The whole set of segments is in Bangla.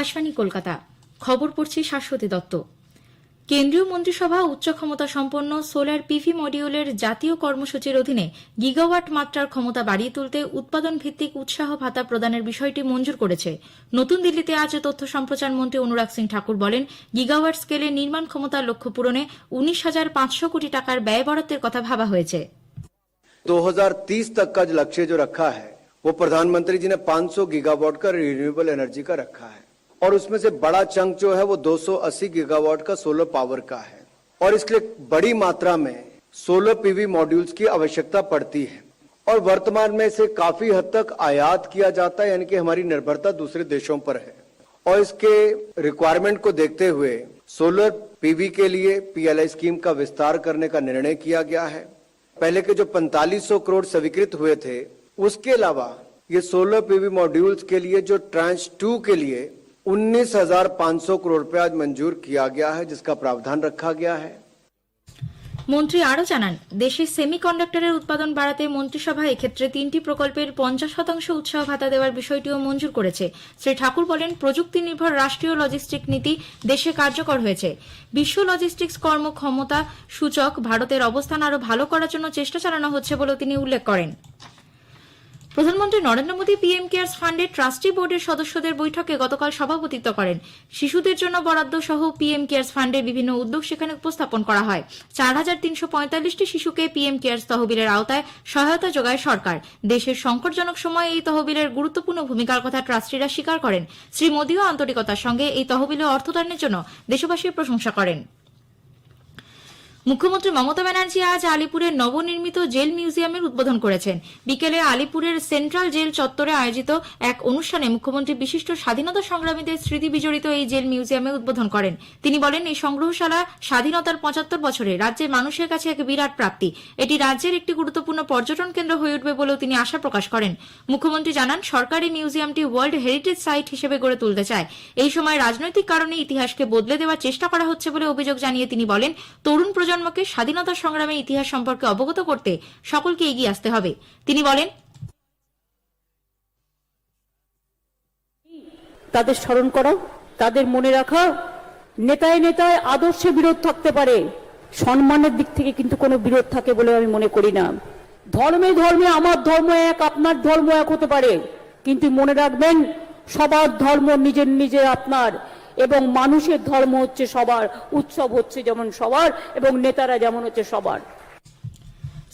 আকাশবাণী কলকাতা। খবর পড়ছি শাশ্বতী দত্ত। কেন্দ্রীয় মন্ত্রিসভা উচ্চ ক্ষমতা সম্পন্ন সোলার পিভি মডিউলের জাতীয় কর্মসূচির অধীনে গিগাওয়াট মাত্রার ক্ষমতা বাড়িয়ে তুলতে উৎপাদন ভিত্তিক উৎসাহ ভাতা প্রদানের বিষয়টি মঞ্জুর করেছে। নতুন দিল্লিতে আজ তথ্য সম্প্রচার মন্ত্রী অনুরাগ সিং ঠাকুর বলেন, গিগাওয়াট স্কেলে নির্মাণ ক্ষমতার লক্ষ্য পূরণে 19,500 কোটি টাকার ব্যয় বরাদ্দের কথা ভাবা হয়েছে। 2030 तक का लक्ष्य जो रखा है वो प्रधानमंत्री जी ने 500 गीगावाट का रिन्यूएबल एनर्जी का रखा है और उसमें से बड़ा चंक जो है वो 280 गीगावाट का सोलर पावर का है और इसके लिए बड़ी मात्रा में सोलर पीवी मॉड्यूल्स की आवश्यकता पड़ती है और वर्तमान में इसे काफी हद तक आयात किया जाता है, यानी कि हमारी निर्भरता दूसरे देशों पर है और इसके रिक्वायरमेंट को देखते हुए सोलर पीवी के लिए पीएलआई स्कीम का विस्तार करने का निर्णय किया गया है। पहले के जो 4500 करोड़ स्वीकृत हुए थे, उसके अलावा ये सोलर पीवी मॉड्यूल्स के लिए जो ट्रांच 2 के लिए 19,500 करोड़ रुपए आज मंजूर किया गया है, जिसका प्रावधान रखा गया है। মন্ত্রী আরও জানান, দেশে সেমিকন্ডাক্টরের উৎপাদন বাড়াতে মন্ত্রিসভা এক্ষেত্রে 3টি প্রকল্পের 50% উৎসাহ ভাতা দেওয়ার বিষয়টিও মঞ্জুর করেছে। শ্রী ঠাকুর বলেন, প্রযুক্তি নির্ভর রাষ্ট্রীয় লজিস্টিক নীতি দেশে কার্যকর হয়েছে। বিশ্ব লজিস্টিক্স কর্মক্ষমতা সূচক ভারতের অবস্থান আরও ভালো করার জন্য চেষ্টা চালানো হচ্ছে বলেও তিনি উল্লেখ করেন। প্রধানমন্ত্রী নরেন্দ্র মোদী পিএম কেয়ার্স ফান্ডের ট্রাস্টি বোর্ডের সদস্যদের বৈঠকে গতকাল সভাপতিত্ব করেন। শিশুদের জন্য বরাদ্দ সহ পিএম কেয়ার্স ফান্ডের বিভিন্ন উদ্যোগ সেখানে উপস্থাপন করা হয়। 4,345টি শিশুকে পিএম কেয়ার্স তহবিলের আওতায় সহায়তা যোগায় সরকার। দেশের সংকটজনক সময়ে এই তহবিলের গুরুত্বপূর্ণ ভূমিকার কথা ট্রাস্টিরা স্বীকার করেন। শ্রী মোদীও আন্তরিকতার সঙ্গে এই তহবিলে অর্থদানের জন্য দেশবাসীর প্রশংসা করেন। মুখ্যমন্ত্রী মমতা ব্যানার্জি আজ আলিপুরের নবনির্মিত জেল মিউজিয়ামের উদ্বোধন করেছেন। বিকেলে আলিপুরের সেন্ট্রাল জেল চত্বরে আয়োজিত এক অনুষ্ঠানে মুখ্যমন্ত্রী বিশিষ্ট স্বাধীনতা সংগ্রামীদের স্মৃতি বিজড়িত এই জেল মিউজিয়ামে উদ্বোধন করেন। তিনি বলেন, এই সংগ্রহশালা স্বাধীনতার 75 বছরে রাজ্যের মানুষের কাছে এক বিরাট প্রাপ্তি। এটি রাজ্যের একটি গুরুত্বপূর্ণ পর্যটন কেন্দ্র হয়ে উঠবে বলেও তিনি আশা প্রকাশ করেন। মুখ্যমন্ত্রী জানান, সরকার এই মিউজিয়ামটি ওয়ার্ল্ড হেরিটেজ সাইট হিসেবে গড়ে তুলতে চায়। এই সময় রাজনৈতিক কারণে ইতিহাসকে বদলে দেওয়ার চেষ্টা করা হচ্ছে বলে অভিযোগ জানিয়ে তিনি বলেন, তরুণ প্রজন্মকে স্বাধীনতা সংগ্রামের ইতিহাস সম্পর্কে অবগত করতে সকলকে এগিয়ে আসতে হবে। তিনি বলেন, তাদের স্মরণ করা, তাদের মনে রাখা। নেতায় নেতায় আদর্শে বিরোধ থাকতে পারে, সম্মানের দিক থেকে কিন্তু কোনো বিরোধ থাকে বলে আমি মনে করি না। ধর্মে ধর্মে আমার ধর্ম এক, আপনার ধর্ম এক হতে পারে, কিন্তু মনে রাখবেন সবার ধর্ম নিজের নিজের আপনার, এবং মানুষের ধর্ম হচ্ছে সবার, উৎসব হচ্ছে যেমন সবার, এবং নেতারা যেমন হচ্ছে সবার।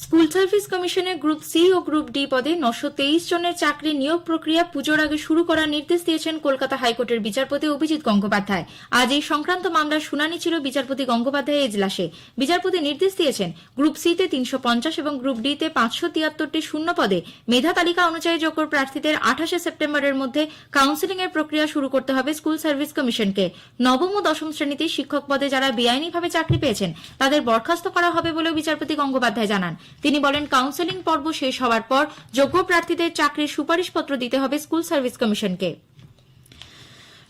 স্কুল সার্ভিস কমিশনের গ্রুপ সি ও গ্রুপ ডি পদে 923 জনের চাকরি নিয়োগ প্রক্রিয়া পুজোর আগে শুরু করার নির্দেশ দিয়েছেন কলকাতা হাইকোর্টের বিচারপতি অভিজিৎ গঙ্গোপাধ্যায়। আজ এই সংক্রান্ত মামলার শুনানি ছিল বিচারপতি গঙ্গোপাধ্যায়ের এজলাসে। বিচারপতি নির্দেশ দিয়েছেন, গ্রুপ সিতে 350 এবং গ্রুপ ডিতে 573টি শূন্য পদে মেধা তালিকা অনুযায়ী যোগ্য প্রার্থীদের 28 সেপ্টেম্বরের মধ্যে কাউন্সেলিং এর প্রক্রিয়া শুরু করতে হবে স্কুল সার্ভিস কমিশনকে। নবম ও দশম শ্রেণীতে শিক্ষক পদে যারা বেআইনিভাবে চাকরি পেয়েছেন তাদের বরখাস্ত করা হবে বলেও বিচারপতি গঙ্গোপাধ্যায় জানান। তিনি বলেন, কাউন্সেলিং পর্ব শেষ হওয়ার পর যোগ্য প্রার্থীদের চাকরির সুপারিশপত্র দিতে হবে স্কুল সার্ভিস কমিশনকে।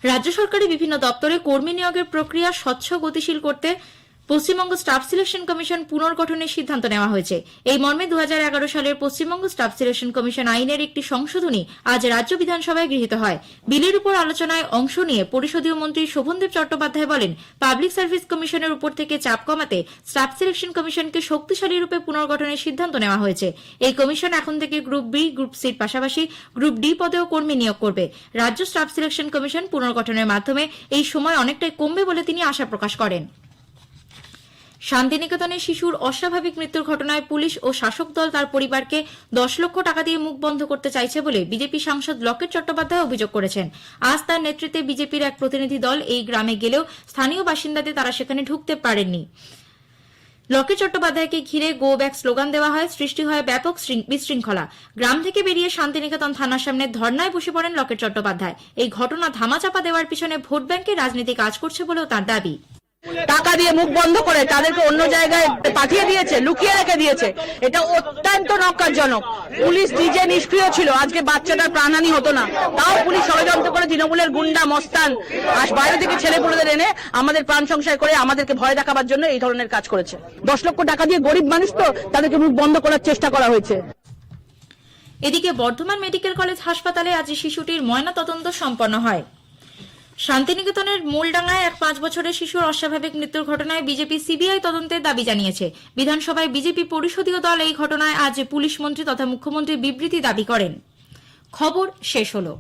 রাজ্য সরকারের বিভিন্ন দপ্তরে কর্মী নিয়োগের প্রক্রিয়া স্বচ্ছ গতিশীল করতে পশ্চিমবঙ্গ স্টাফ সিলেকশন কমিশন পুনর্গঠনের সিদ্ধান্ত নেওয়া হয়েছে। এই মর্মে 2011 সালের পশ্চিমবঙ্গ স্টাফ সিলেকশন কমিশন আইনের একটি সংশোধনী আজ রাজ্য বিধানসভায় গৃহীত হয়। বিলের উপর আলোচনায় অংশ নিয়ে পরিষদীয় মন্ত্রী শোভনদেব চট্টোপাধ্যায় বলেন, পাবলিক সার্ভিস কমিশনের উপর থেকে চাপ কমাতে স্টাফ সিলেকশন কমিশনকে শক্তিশালী রূপে পুনর্গঠনের সিদ্ধান্ত নেওয়া হয়েছে। এই কমিশন এখন থেকে গ্রুপ বি, গ্রুপ সির পাশাপাশি গ্রুপ ডি পদেও কর্মী নিয়োগ করবে। রাজ্য স্টাফ সিলেকশন কমিশন পুনর্গঠনের মাধ্যমে এই সময় অনেকটাই কমবে বলে তিনি আশা প্রকাশ করেন। শান্তিনিকেতনে শিশুর অস্বাভাবিক মৃত্যুর ঘটনায় পুলিশ ও শাসক দল তার পরিবারকে 10 লক্ষ টাকা দিয়ে মুখ বন্ধ করতে চাইছে বলে বিজেপি সাংসদ লকেট চট্টোপাধ্যায় অভিযোগ করেছেন। আজ তার নেতৃত্বে বিজেপির এক প্রতিনিধি দল এই গ্রামে গেলেও স্থানীয় বাসিন্দাদের তারা সেখানে ঢুকতে পারেননি। লকেট চট্টোপাধ্যায়কে ঘিরে গো ব্যাক স্লোগান দেওয়া হয়, সৃষ্টি হয় ব্যাপক বিশৃঙ্খলা। গ্রাম থেকে বেরিয়ে শান্তিনিকেতন থানার সামনে ধর্নায় বসে পড়েন লকেট চট্টোপাধ্যায়। এই ঘটনা ধামাচাপা দেওয়ার পিছনে ভোট ব্যাংকের রাজনীতি কাজ করছে বলেও তার দাবি। টাকা দিয়ে মুখ বন্ধ করে তাদেরকে অন্য জায়গায় পাঠিয়ে দিয়েছে, লুকিয়ে রেখে দিয়েছে। এটা অত্যন্ত নক্কারজনক। পুলিশ নিজে নিষ্ক্রিয় ছিল, আজকে বাচ্চাটার প্রাণহানি হতো না। তাও পুলিশ ষড়যন্ত্র করে তৃণমূলের গুন্ডা মস্তান বাইরে থেকে ছেলেপুলেদের এনে আমাদের প্রাণ সংশয় করে আমাদেরকে ভয় দেখাবার জন্য এই ধরনের কাজ করেছে। 10 লক্ষ টাকা দিয়ে গরিব মানুষ তো, তাদেরকে মুখ বন্ধ করার চেষ্টা করা হয়েছে। এদিকে বর্ধমান মেডিকেল কলেজ হাসপাতালে আজ শিশুটির ময়নাতদন্ত সম্পন্ন হয়। শান্তিনিকেতনের মূলডাঙ্গায় এক 5 বছরের শিশুর অস্বাভাবিক মৃত্যুর ঘটনায় বিজেপি সিবিআই তদন্তের দাবি জানিয়েছে। বিধানসভায় বিজেপি পরিষদীয় দল এই ঘটনায় আজ পুলিশ মন্ত্রী তথা মুখ্যমন্ত্রীর বিবৃতি দাবি করেন। খবর শেষ হলো।